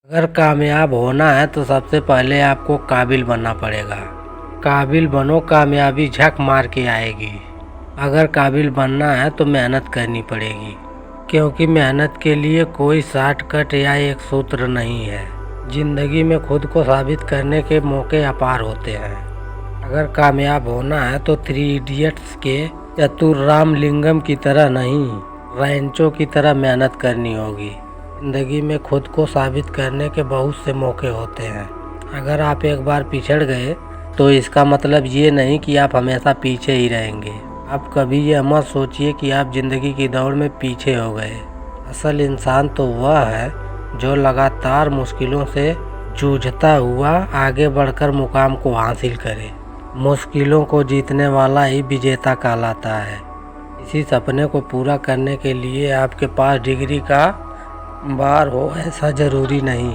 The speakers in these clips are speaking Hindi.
अगर कामयाब होना है तो सबसे पहले आपको काबिल बनना पड़ेगा। काबिल बनो, कामयाबी झक मार के आएगी। अगर काबिल बनना है तो मेहनत करनी पड़ेगी, क्योंकि मेहनत के लिए कोई शॉर्टकट या एक सूत्र नहीं है। जिंदगी में खुद को साबित करने के मौके अपार होते हैं। अगर कामयाब होना है तो थ्री इडियट्स के चतुर लिंगम की तरह नहीं, रैंचो की तरह मेहनत करनी होगी। जिंदगी में खुद को साबित करने के बहुत से मौके होते हैं। अगर आप एक बार पिछड़ गए तो इसका मतलब ये नहीं कि आप हमेशा पीछे ही रहेंगे। आप कभी यह मत सोचिए कि आप जिंदगी की दौड़ में पीछे हो गए। असल इंसान तो वह है जो लगातार मुश्किलों से जूझता हुआ आगे बढ़कर मुकाम को हासिल करे। मुश्किलों को जीतने वाला ही विजेता कहलाता है। इसी सपने को पूरा करने के लिए आपके पास डिग्री का बार हो ऐसा जरूरी नहीं।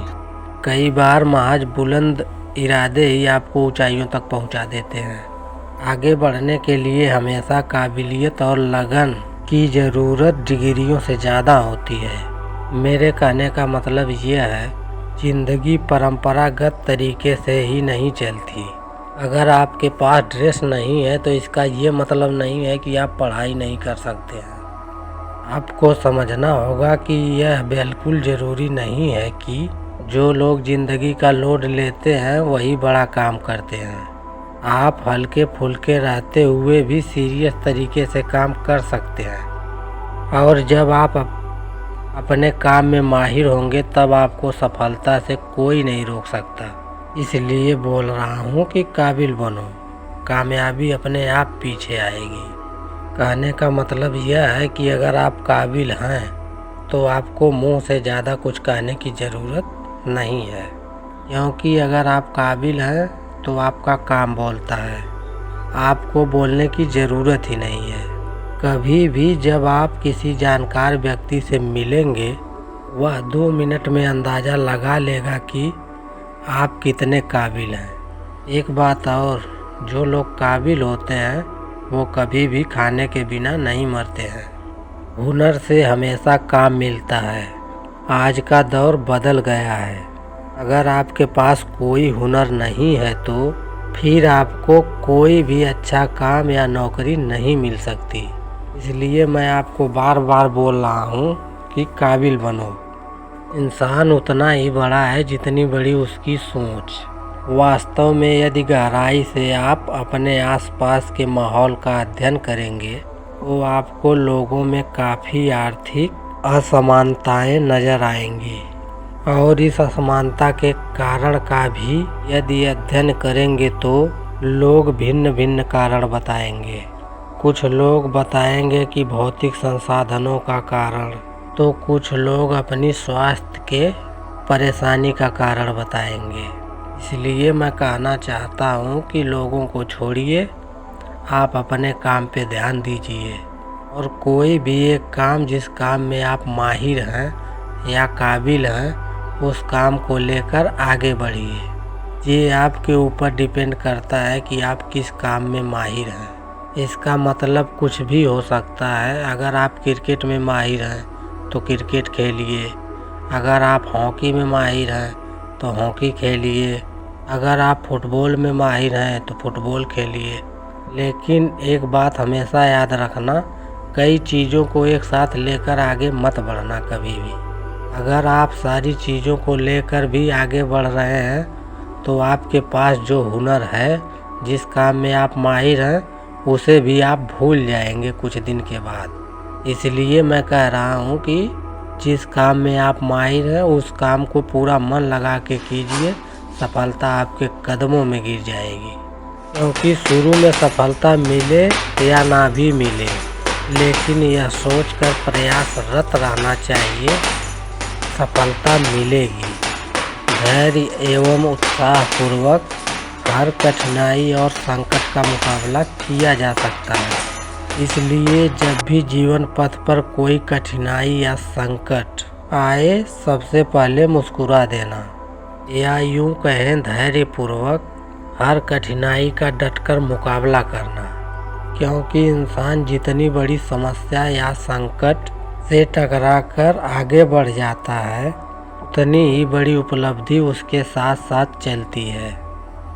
कई बार महज बुलंद इरादे ही आपको ऊंचाइयों तक पहुंचा देते हैं। आगे बढ़ने के लिए हमेशा काबिलियत और लगन की ज़रूरत डिग्रियों से ज़्यादा होती है। मेरे कहने का मतलब यह है, जिंदगी परंपरागत तरीके से ही नहीं चलती। अगर आपके पास ड्रेस नहीं है तो इसका ये मतलब नहीं है कि आप पढ़ाई नहीं कर सकते हैं। आपको समझना होगा कि यह बिल्कुल ज़रूरी नहीं है कि जो लोग ज़िंदगी का लोड लेते हैं वही बड़ा काम करते हैं। आप हल्के फुल्के रहते हुए भी सीरियस तरीके से काम कर सकते हैं। और जब आप अपने काम में माहिर होंगे तब आपको सफलता से कोई नहीं रोक सकता। इसलिए बोल रहा हूँ कि काबिल बनो, कामयाबी अपने आप पीछे आएगी। कहने का मतलब यह है कि अगर आप काबिल हैं तो आपको मुंह से ज़्यादा कुछ कहने की ज़रूरत नहीं है, क्योंकि अगर आप काबिल हैं तो आपका काम बोलता है। आपको बोलने की ज़रूरत ही नहीं है। कभी भी जब आप किसी जानकार व्यक्ति से मिलेंगे, वह 2 मिनट में अंदाज़ा लगा लेगा कि आप कितने काबिल हैं। एक बात और, जो लोग काबिल होते हैं वो कभी भी खाने के बिना नहीं मरते हैं। हुनर से हमेशा काम मिलता है। आज का दौर बदल गया है। अगर आपके पास कोई हुनर नहीं है तो फिर आपको कोई भी अच्छा काम या नौकरी नहीं मिल सकती। इसलिए मैं आपको बार बार बोल रहा हूँ कि काबिल बनो। इंसान उतना ही बड़ा है जितनी बड़ी उसकी सोच। वास्तव में यदि गहराई से आप अपने आसपास के माहौल का अध्ययन करेंगे तो आपको लोगों में काफ़ी आर्थिक असमानताएं नज़र आएंगी, और इस असमानता के कारण का भी यदि अध्ययन करेंगे तो लोग भिन्न भिन्न कारण बताएंगे। कुछ लोग बताएंगे कि भौतिक संसाधनों का कारण, तो कुछ लोग अपनी स्वास्थ्य के परेशानी का कारण बताएंगे। इसलिए मैं कहना चाहता हूँ कि लोगों को छोड़िए, आप अपने काम पे ध्यान दीजिए और कोई भी एक काम जिस काम में आप माहिर हैं या काबिल हैं उस काम को लेकर आगे बढ़िए। ये आपके ऊपर डिपेंड करता है कि आप किस काम में माहिर हैं। इसका मतलब कुछ भी हो सकता है। अगर आप क्रिकेट में माहिर हैं तो क्रिकेट खेलिए, अगर आप हॉकी में माहिर हैं तो हॉकी खेलिए, अगर आप फुटबॉल में माहिर हैं तो फुटबॉल खेलिए। लेकिन एक बात हमेशा याद रखना, कई चीज़ों को एक साथ लेकर आगे मत बढ़ना कभी भी। अगर आप सारी चीज़ों को लेकर भी आगे बढ़ रहे हैं तो आपके पास जो हुनर है, जिस काम में आप माहिर हैं, उसे भी आप भूल जाएंगे कुछ दिन के बाद। इसलिए मैं कह रहा हूँ कि जिस काम में आप माहिर हैं उस काम को पूरा मन लगा के कीजिए, सफलता आपके कदमों में गिर जाएगी। क्योंकि शुरू में सफलता मिले या ना भी मिले, लेकिन यह सोचकर प्रयासरत रहना चाहिए, सफलता मिलेगी। धैर्य एवं उत्साहपूर्वक हर कठिनाई और संकट का मुकाबला किया जा सकता है। इसलिए जब भी जीवन पथ पर कोई कठिनाई या संकट आए, सबसे पहले मुस्कुरा देना, या यूं कहें धैर्यपूर्वक हर कठिनाई का डटकर मुकाबला करना। क्योंकि इंसान जितनी बड़ी समस्या या संकट से टकराकर आगे बढ़ जाता है, उतनी ही बड़ी उपलब्धि उसके साथ साथ चलती है।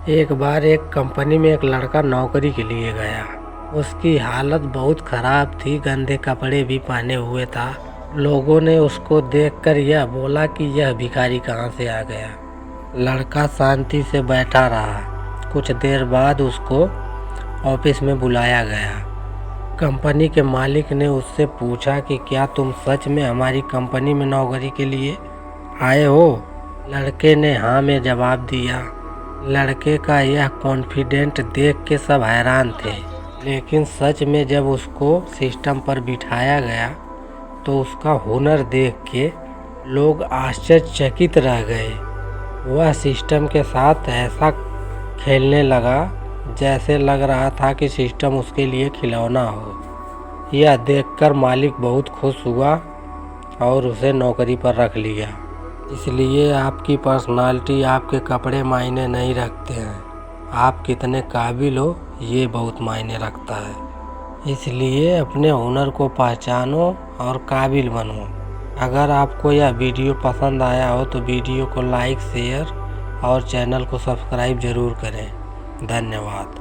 एक बार एक कंपनी में एक लड़का नौकरी के लिए गया। उसकी हालत बहुत खराब थी, गंदे कपड़े भी पहने हुए था। लोगों ने उसको देखकर यह बोला कि यह भिखारी कहाँ से आ गया। लड़का शांति से बैठा रहा। कुछ देर बाद उसको ऑफिस में बुलाया गया। कंपनी के मालिक ने उससे पूछा कि क्या तुम सच में हमारी कंपनी में नौकरी के लिए आए हो? लड़के ने हाँ में जवाब दिया। लड़के का यह कॉन्फिडेंट देख के सब हैरान थे, लेकिन सच में जब उसको सिस्टम पर बिठाया गया तो उसका हुनर देख के लोग आश्चर्यचकित रह गए। वह सिस्टम के साथ ऐसा खेलने लगा जैसे लग रहा था कि सिस्टम उसके लिए खिलौना हो। यह देखकर मालिक बहुत खुश हुआ और उसे नौकरी पर रख लिया। इसलिए आपकी पर्सनालिटी, आपके कपड़े मायने नहीं रखते हैं। आप कितने काबिल हो ये बहुत मायने रखता है। इसलिए अपने हुनर को पहचानो और काबिल बनो। अगर आपको यह वीडियो पसंद आया हो तो वीडियो को लाइक, शेयर और चैनल को सब्सक्राइब ज़रूर करें। धन्यवाद।